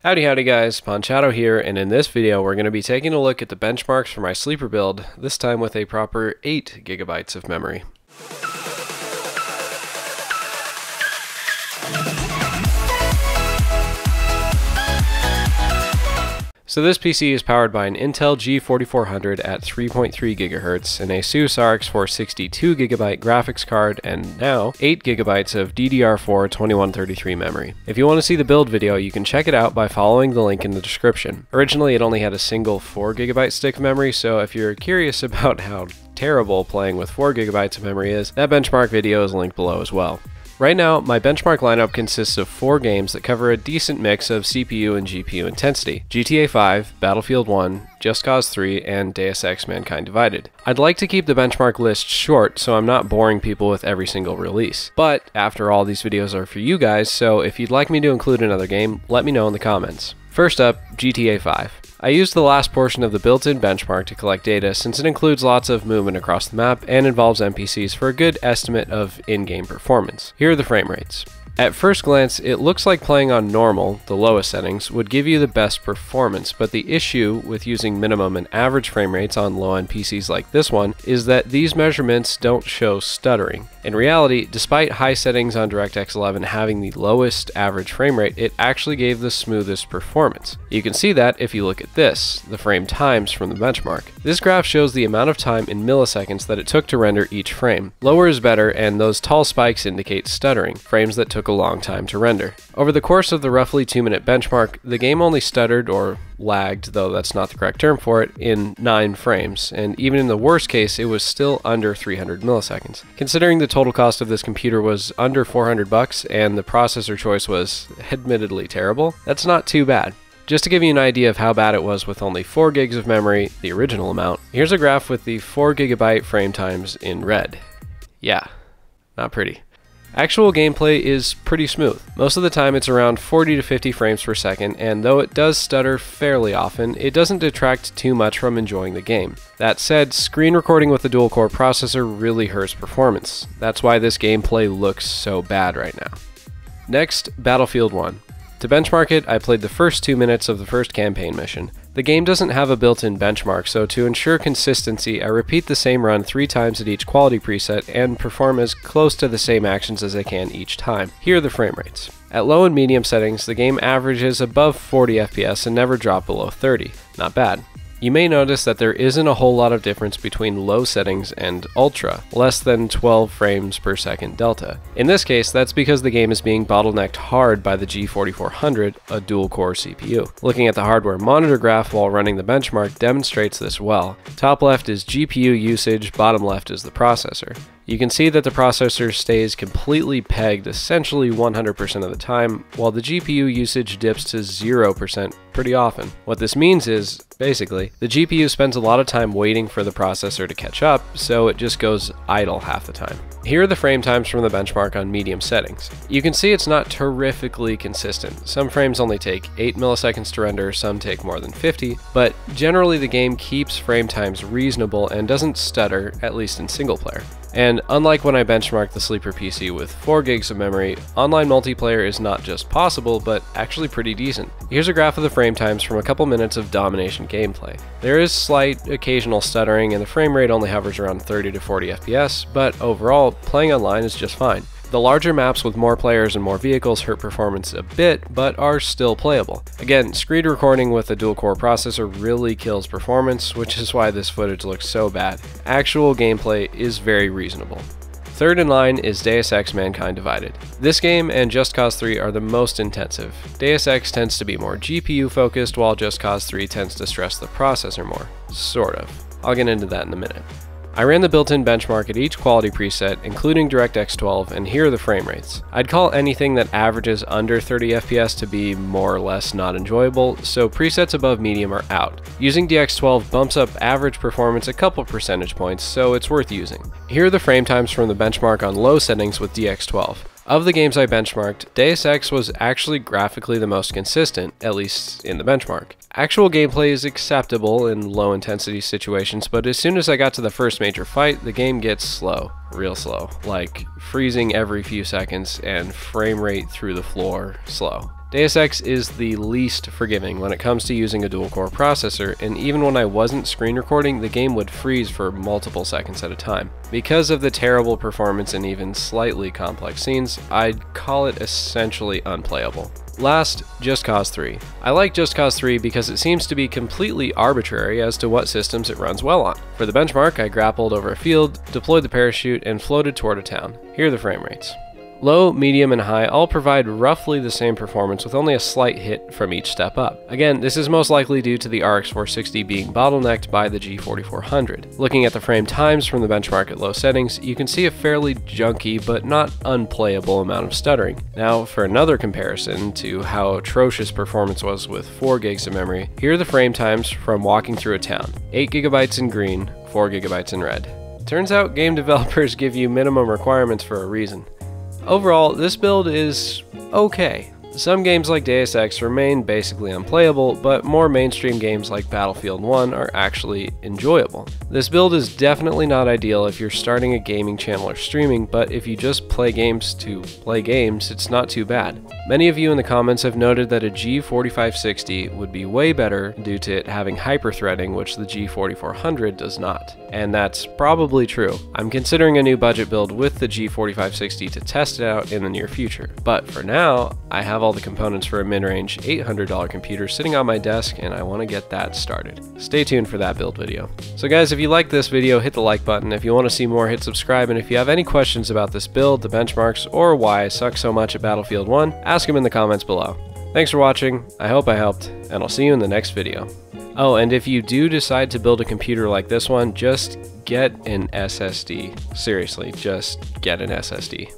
Howdy guys, Ponchato here, and in this video we're going to be taking a look at the benchmarks for my sleeper build, this time with a proper 8 GB of memory. So this PC is powered by an Intel G4400 at 3.3 GHz, an Asus RX 462 GB graphics card, and now 8 GB of DDR4 2133 memory. If you want to see the build video, you can check it out by following the link in the description. Originally it only had a single 4 GB stick of memory, so if you're curious about how terrible playing with 4 GB of memory is, that benchmark video is linked below as well. Right now, my benchmark lineup consists of 4 games that cover a decent mix of CPU and GPU intensity: GTA 5, Battlefield 1, Just Cause 3, and Deus Ex: Mankind Divided. I'd like to keep the benchmark list short so I'm not boring people with every single release. But, after all, these videos are for you guys, so if you'd like me to include another game, let me know in the comments. First up, GTA 5. I used the last portion of the built-in benchmark to collect data since it includes lots of movement across the map and involves NPCs for a good estimate of in-game performance. Here are the frame rates. At first glance, it looks like playing on normal, the lowest settings, would give you the best performance, but the issue with using minimum and average frame rates on low-end PCs like this one is that these measurements don't show stuttering. In reality, despite high settings on DirectX 11 having the lowest average frame rate, it actually gave the smoothest performance. You can see that if you look at this, the frame times from the benchmark. This graph shows the amount of time in milliseconds that it took to render each frame. Lower is better, and those tall spikes indicate stuttering, frames that took a long time to render. Over the course of the roughly 2-minute benchmark, the game only stuttered, or lagged, though that's not the correct term for it, in 9 frames, and even in the worst case, it was still under 300 milliseconds. Considering the total cost of this computer was under $400 and the processor choice was admittedly terrible, that's not too bad. Just to give you an idea of how bad it was with only 4 gigs of memory, the original amount, here's a graph with the 4 GB frame times in red. Yeah, not pretty. Actual gameplay is pretty smooth. Most of the time it's around 40 to 50 frames per second, and though it does stutter fairly often, it doesn't detract too much from enjoying the game. That said, screen recording with a dual-core processor really hurts performance. That's why this gameplay looks so bad right now. Next, Battlefield 1. To benchmark it, I played the first 2 minutes of the first campaign mission. The game doesn't have a built-in benchmark, so to ensure consistency, I repeat the same run 3 times at each quality preset and perform as close to the same actions as I can each time. Here are the frame rates. At low and medium settings, the game averages above 40 FPS and never dropped below 30. Not bad. You may notice that there isn't a whole lot of difference between low settings and ultra, less than 12 frames per second delta. In this case, that's because the game is being bottlenecked hard by the G4400, a dual-core CPU. Looking at the hardware monitor graph while running the benchmark demonstrates this well. Top left is GPU usage, bottom left is the processor. You can see that the processor stays completely pegged essentially 100% of the time, while the GPU usage dips to 0% pretty often. What this means is, basically, the GPU spends a lot of time waiting for the processor to catch up, so it just goes idle half the time. Here are the frame times from the benchmark on medium settings. You can see it's not terrifically consistent. Some frames only take 8 milliseconds to render, some take more than 50, but generally the game keeps frame times reasonable and doesn't stutter, at least in single player. And unlike when I benchmarked the sleeper PC with 4 gigs of memory, online multiplayer is not just possible, but actually pretty decent. Here's a graph of the frame times from a couple minutes of domination gameplay. There is slight occasional stuttering and the frame rate only hovers around 30 to 40 FPS, but overall, playing online is just fine. The larger maps with more players and more vehicles hurt performance a bit, but are still playable. Again, screen recording with a dual-core processor really kills performance, which is why this footage looks so bad. Actual gameplay is very reasonable. Third in line is Deus Ex: Mankind Divided. This game and Just Cause 3 are the most intensive. Deus Ex tends to be more GPU focused, while Just Cause 3 tends to stress the processor more. Sort of. I'll get into that in a minute. I ran the built-in benchmark at each quality preset, including DirectX 12, and here are the frame rates. I'd call anything that averages under 30 FPS to be more or less not enjoyable, so presets above medium are out. Using DX12 bumps up average performance a couple percentage points, so it's worth using. Here are the frame times from the benchmark on low settings with DX12. Of the games I benchmarked, Deus Ex was actually graphically the most consistent, at least in the benchmark. Actual gameplay is acceptable in low intensity situations, but as soon as I got to the first major fight, the game gets slow. Real slow. Like freezing every few seconds and frame rate through the floor slow. Deus Ex is the least forgiving when it comes to using a dual-core processor, and even when I wasn't screen recording, the game would freeze for multiple seconds at a time. Because of the terrible performance in even slightly complex scenes, I'd call it essentially unplayable. Last, Just Cause 3. I like Just Cause 3 because it seems to be completely arbitrary as to what systems it runs well on. For the benchmark, I grappled over a field, deployed the parachute, and floated toward a town. Here are the frame rates. Low, medium, and high all provide roughly the same performance with only a slight hit from each step up. Again, this is most likely due to the RX 460 being bottlenecked by the G4400. Looking at the frame times from the benchmark at low settings, you can see a fairly junky but not unplayable amount of stuttering. Now, for another comparison to how atrocious performance was with 4 gigs of memory, here are the frame times from walking through a town. 8 gigabytes in green, 4 gigabytes in red. Turns out game developers give you minimum requirements for a reason. Overall, this build is okay. Some games like Deus Ex remain basically unplayable, but more mainstream games like Battlefield 1 are actually enjoyable. This build is definitely not ideal if you're starting a gaming channel or streaming, but if you just play games to play games, it's not too bad. Many of you in the comments have noted that a G4560 would be way better due to it having hyper-threading, which the G4400 does not. And that's probably true. I'm considering a new budget build with the G4560 to test it out in the near future. But for now, I have all the components for a mid-range $800 computer sitting on my desk, and I want to get that started. Stay tuned for that build video. So guys, if you liked this video, hit the like button. If you want to see more, hit subscribe, and if you have any questions about this build, the benchmarks, or why I suck so much at Battlefield 1, ask them in the comments below. Thanks for watching, I hope I helped, and I'll see you in the next video. Oh, and if you do decide to build a computer like this one, just get an SSD. Seriously, just get an SSD.